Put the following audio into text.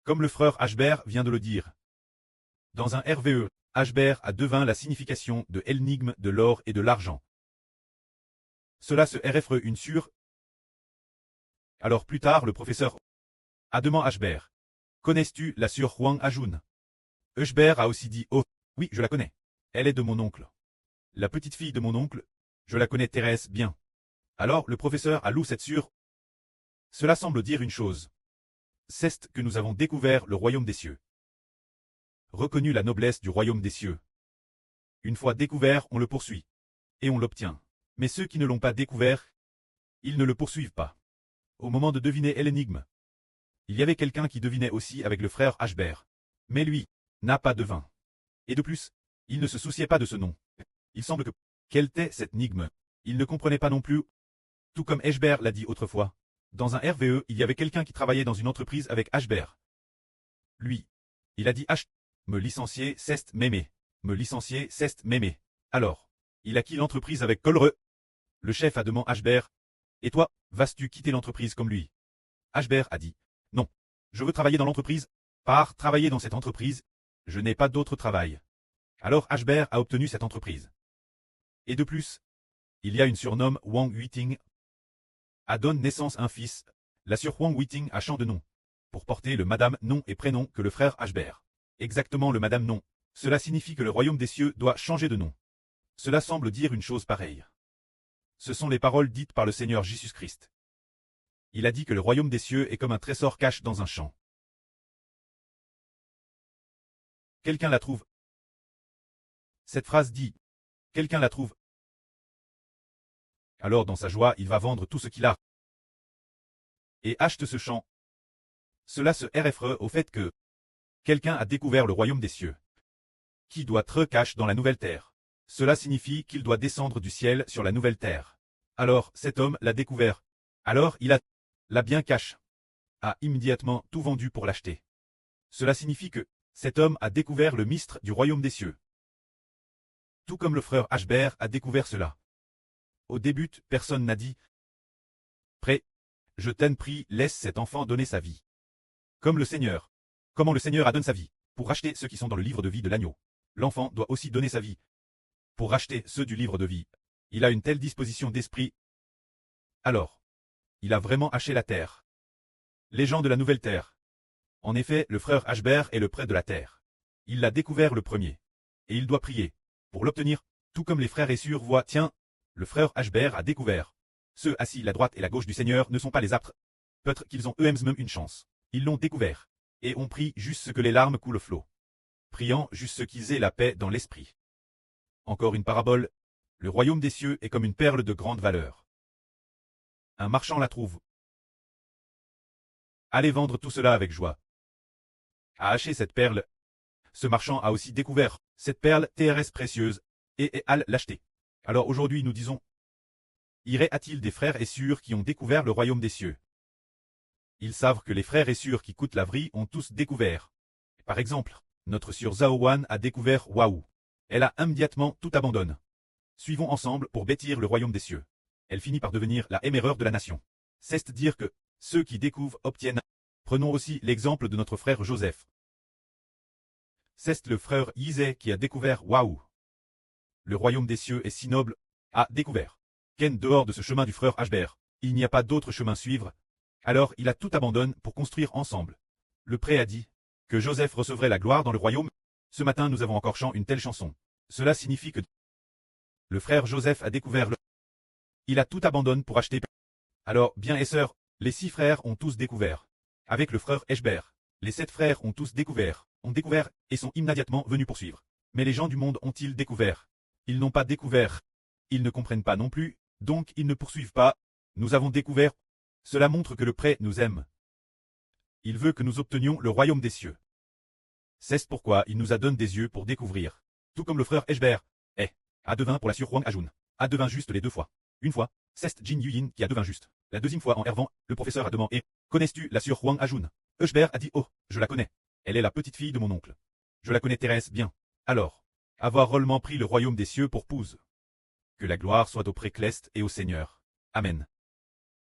Comme le frère Ashbert vient de le dire. Dans un RVE, Ashbert a devint la signification de l'énigme de l'or et de l'argent. Cela se RFE une sur. Alors plus tard le professeur a demandé Ashbert. Connais-tu la sœur Huang Ajun? Ashbert a aussi dit, oh, oui, je la connais. Elle est de mon oncle. La petite fille de mon oncle, je la connais Thérèse bien. Alors le professeur a loué cette sœur. Cela semble dire une chose. C'est que nous avons découvert le royaume des cieux. Reconnu la noblesse du royaume des cieux. Une fois découvert, on le poursuit. Et on l'obtient. Mais ceux qui ne l'ont pas découvert, ils ne le poursuivent pas. Au moment de deviner l'énigme, il y avait quelqu'un qui devinait aussi avec le frère Ashbert. Mais lui, n'a pas de vin. Et de plus, il ne se souciait pas de ce nom. Il semble que, quelle était cette énigme, il ne comprenait pas non plus. Tout comme Ashbert l'a dit autrefois. Dans un RVE, il y avait quelqu'un qui travaillait dans une entreprise avec Ashbert. Lui, il a dit me licencier, c'est m'aimer. Me licencier, c'est m'aimer. Alors, il a quitté l'entreprise avec Colre. Le chef a demandé Ashbert. Et toi, vas-tu quitter l'entreprise comme lui? Ashbert a dit. Non. Je veux travailler dans l'entreprise. Par travailler dans cette entreprise, je n'ai pas d'autre travail. Alors Ashbert a obtenu cette entreprise. Et de plus, il y a une surnomme Wang Huiting. A donné naissance à un fils. La sœur Wang Huiting a changé de nom. Pour porter le madame nom et prénom que le frère Ashbert. Exactement le madame nom. Cela signifie que le royaume des cieux doit changer de nom. Cela semble dire une chose pareille. Ce sont les paroles dites par le Seigneur Jésus-Christ. Il a dit que le royaume des cieux est comme un trésor caché dans un champ. Quelqu'un la trouve. Cette phrase dit. Quelqu'un la trouve. Alors dans sa joie, il va vendre tout ce qu'il a. Et achète ce champ. Cela se RFE au fait que quelqu'un a découvert le royaume des cieux. Qui doit être caché dans la nouvelle terre. Cela signifie qu'il doit descendre du ciel sur la nouvelle terre. Alors cet homme l'a découvert. Alors il l'a bien caché. A immédiatement tout vendu pour l'acheter. Cela signifie que cet homme a découvert le mystère du royaume des cieux. Tout comme le frère Ashbert a découvert cela. Au début, personne n'a dit « Prêt, je t'en prie, laisse cet enfant donner sa vie. » Comme le Seigneur. Comment le Seigneur a donné sa vie pour racheter ceux qui sont dans le livre de vie de l'agneau. L'enfant doit aussi donner sa vie pour racheter ceux du livre de vie. Il a une telle disposition d'esprit. Alors, il a vraiment haché la terre. Les gens de la nouvelle terre. En effet, le frère Ashbert est le prêtre de la terre. Il l'a découvert le premier. Et il doit prier pour l'obtenir, tout comme les frères et sœurs voient, tiens, le frère Ashbert a découvert. Ceux assis la droite et la gauche du Seigneur ne sont pas les aptes. Peut-être qu'ils ont eux-mêmes une chance. Ils l'ont découvert. Et on prie juste ce que les larmes coulent au flot. Priant juste ce qu'ils aient la paix dans l'esprit. Encore une parabole. Le royaume des cieux est comme une perle de grande valeur. Un marchand la trouve. Allez vendre tout cela avec joie. A haché cette perle. Ce marchand a aussi découvert cette perle TRS précieuse et à l'acheter. Alors aujourd'hui nous disons, irait-il des frères et sœurs qui ont découvert le royaume des cieux? Ils savent que les frères et sœurs qui coûtent la vie ont tous découvert. Par exemple, notre sœur Zhaowan a découvert Waouh. Elle a immédiatement tout abandonné. Suivons ensemble pour bâtir le royaume des cieux. Elle finit par devenir la émereur de la nation. C'est dire que ceux qui découvrent obtiennent. Prenons aussi l'exemple de notre frère Joseph. C'est le frère Yizé qui a découvert Waouh. Le royaume des cieux est si noble, a découvert. Qu'en dehors de ce chemin du frère Ashbert, il n'y a pas d'autre chemin à suivre. Alors il a tout abandonné pour construire ensemble. Le prêtre a dit que Joseph recevrait la gloire dans le royaume. Ce matin nous avons encore chanté une telle chanson. Cela signifie que le frère Joseph a découvert le. Il a tout abandonné pour acheter. Alors, bien et sœurs, les 6 frères ont tous découvert. Avec le frère Ashbert, les 7 frères ont tous découvert, et sont immédiatement venus poursuivre. Mais les gens du monde ont-ils découvert? Ils n'ont pas découvert. Ils ne comprennent pas non plus, donc ils ne poursuivent pas. Nous avons découvert. Cela montre que le prêtre nous aime. Il veut que nous obtenions le royaume des cieux. C'est pourquoi il nous a donné des yeux pour découvrir. Tout comme le frère Ashbert a devint pour la sœur Huang Ajun. A devint juste les 2 fois. Une fois, c'est Jin Yuyin qui a devint juste. La deuxième fois en hervant, le professeur a demandé « Connais-tu la sœur Huang Ajun ?» Ashbert a dit « Oh, je la connais. Elle est la petite fille de mon oncle. Je la connais Thérèse bien. » Alors, avoir réellement pris le royaume des cieux pour pouse. Que la gloire soit au Précleste et au Seigneur. Amen.